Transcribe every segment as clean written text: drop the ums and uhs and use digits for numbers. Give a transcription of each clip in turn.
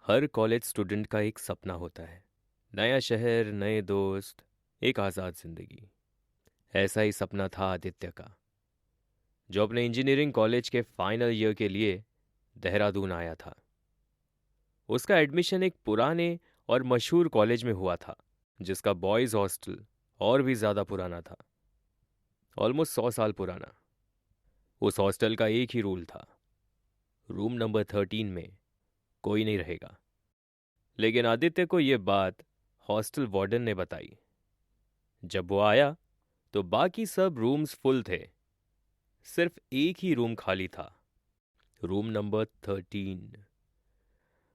हर college student का एक सपना होता है। नया शहर, नए दोस्त, एक आज़ाद जिंदगी। ऐसा ही सपना था आदित्य का, जो अपने इंजीनियरिंग कॉलेज के फाइनल ईयर के लिए देहरादून आया था। उसका एडमिशन एक पुराने और मशहूर कॉलेज में हुआ था, जिसका बॉयज़ हॉस्टल और भी ज़्यादा पुराना था, ऑलमोस्ट 100 साल पुराना। उस हॉस्टल का एक ही रूल था, रूम नंबर 13 में कोई नहीं रहेगा। लेकिन आदित्य को ये बात हॉस्टल वार्डन ने बताई। जब वो आया तो बाकी सब रूम्स फुल थे, सिर्फ एक ही रूम खाली था, रूम नंबर 13।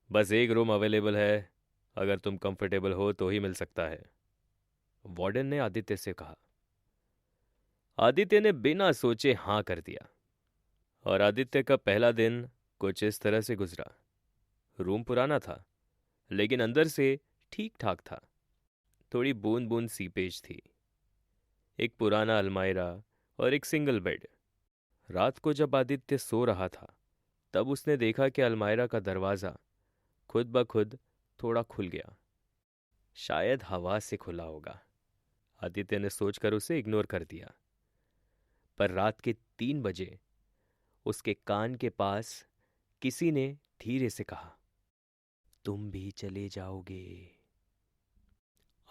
बस एक रूम अवेलेबल है, अगर तुम कंफर्टेबल हो तो ही मिल सकता है, वार्डन ने आदित्य से कहा। आदित्य ने बिना सोचे हाँ कर दिया, और आदित्य का पहला दिन कुछ इस तरह से गुजरा। रूम पुराना था, लेकिन अंदर से ठीक ठाक था। थोड़ी बूंद बूंद सीपेज थी, एक पुराना अलमायरा और एक सिंगल बेड। रात को जब आदित्य सो रहा था, तब उसने देखा कि अलमायरा का दरवाज़ा खुद ब खुद थोड़ा खुल गया। शायद हवा से खुला होगा, आदित्य ने सोचकर उसे इग्नोर कर दिया। पर रात के 3 बजे उसके कान के पास किसी ने धीरे से कहा, तुम भी चले जाओगे।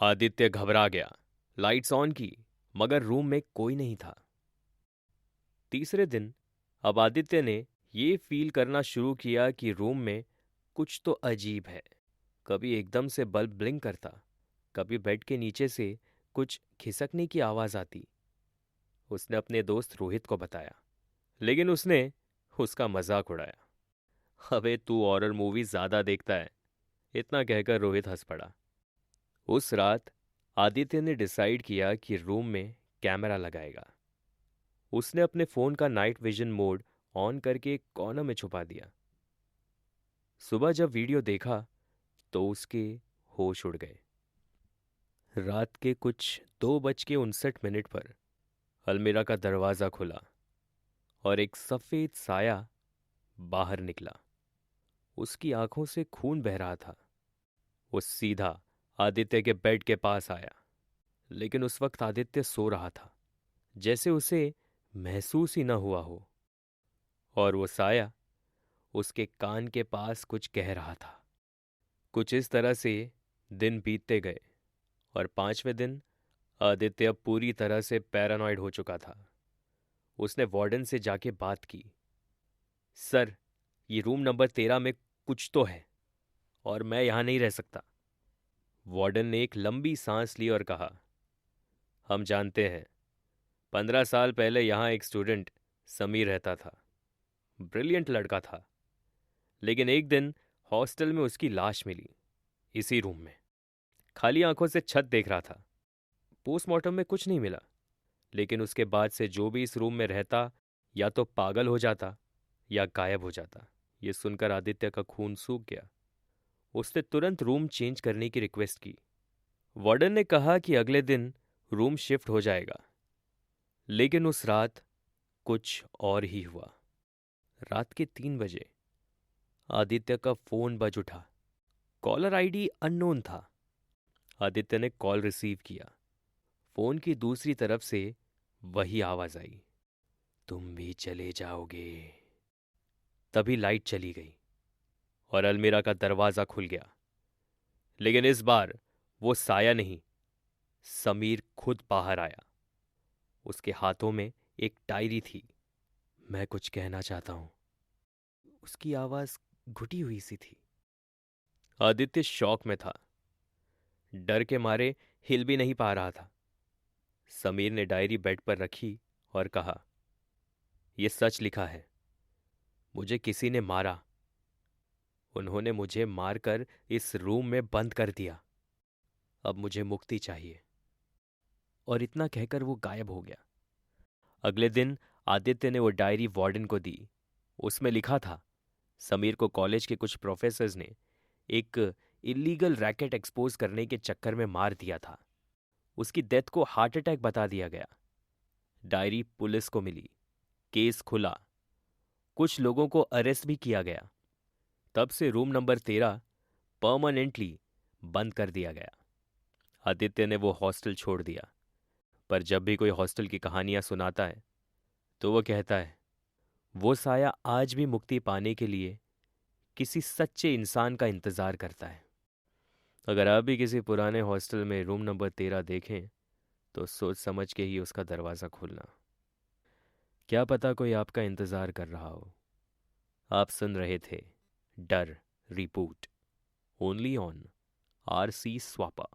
आदित्य घबरा गया, लाइट्स ऑन की, मगर रूम में कोई नहीं था। तीसरे दिन अब आदित्य ने ये फील करना शुरू किया कि रूम में कुछ तो अजीब है। कभी एकदम से बल्ब ब्लिंक करता, कभी बेड के नीचे से कुछ खिसकने की आवाज़ आती। उसने अपने दोस्त रोहित को बताया, लेकिन उसने उसका मजाक उड़ाया। अबे तू हॉरर मूवी ज़्यादा देखता है, इतना कहकर रोहित हंस पड़ा। उस रात आदित्य ने डिसाइड किया कि रूम में कैमरा लगाएगा। उसने अपने फ़ोन का नाइट विजन मोड ऑन करके एक कॉर्नर में छुपा दिया। सुबह जब वीडियो देखा तो उसके होश उड़ गए। रात के कुछ 2:59 पर अलमीरा का दरवाज़ा खुला और एक सफ़ेद साया बाहर निकला। उसकी आंखों से खून बह रहा था। वो सीधा आदित्य के बेड के पास आया, लेकिन उस वक्त आदित्य सो रहा था, जैसे उसे महसूस ही न हुआ हो। और वो साया उसके कान के पास कुछ कह रहा था। कुछ इस तरह से दिन बीतते गए, और 5वें दिन आदित्य अब पूरी तरह से पैरानॉइड हो चुका था। उसने वार्डन से जाके बात की, सर, ये रूम नंबर 13 में कुछ तो है और मैं यहाँ नहीं रह सकता। वार्डन ने एक लंबी सांस ली और कहा, हम जानते हैं, 15 साल पहले यहाँ एक स्टूडेंट समीर रहता था। ब्रिलियंट लड़का था, लेकिन एक दिन हॉस्टल में उसकी लाश मिली, इसी रूम में। खाली आंखों से छत देख रहा था। पोस्टमार्टम में कुछ नहीं मिला, लेकिन उसके बाद से जो भी इस रूम में रहता या तो पागल हो जाता या गायब हो जाता। ये सुनकर आदित्य का खून सूख गया। उसने तुरंत रूम चेंज करने की रिक्वेस्ट की। वार्डन ने कहा कि अगले दिन रूम शिफ्ट हो जाएगा, लेकिन उस रात कुछ और ही हुआ। रात के 3 बजे आदित्य का फोन बज उठा। कॉलर आईडी अननोन था। आदित्य ने कॉल रिसीव किया। फोन की दूसरी तरफ से वही आवाज आई, तुम भी चले जाओगे। तभी लाइट चली गई और अलमीरा का दरवाजा खुल गया, लेकिन इस बार वो साया नहीं, समीर खुद बाहर आया। उसके हाथों में एक डायरी थी। मैं कुछ कहना चाहता हूं, उसकी आवाज घुटी हुई सी थी। आदित्य शॉक में था, डर के मारे हिल भी नहीं पा रहा था। समीर ने डायरी बेड पर रखी और कहा, यह सच लिखा है, मुझे किसी ने मारा। उन्होंने मुझे मारकर इस रूम में बंद कर दिया। अब मुझे मुक्ति चाहिए। और इतना कहकर वो गायब हो गया। अगले दिन आदित्य ने वो डायरी वार्डन को दी। उसमें लिखा था, समीर को कॉलेज के कुछ प्रोफेसर्स ने एक इलीगल रैकेट एक्सपोज करने के चक्कर में मार दिया था। उसकी डेथ को हार्ट अटैक बता दिया गया। डायरी पुलिस को मिली, केस खुला, कुछ लोगों को अरेस्ट भी किया गया। तब से रूम नंबर 13 परमानेंटली बंद कर दिया गया। आदित्य ने वो हॉस्टल छोड़ दिया, पर जब भी कोई हॉस्टल की कहानियां सुनाता है तो वो कहता है वो साया आज भी मुक्ति पाने के लिए किसी सच्चे इंसान का इंतज़ार करता है। अगर आप भी किसी पुराने हॉस्टल में रूम नंबर 13 देखें तो सोच समझ के ही उसका दरवाज़ा खोलना। क्या पता कोई आपका इंतज़ार कर रहा हो। आप सुन रहे थे डर रिपोर्ट, ओनली ऑन RC स्वापा।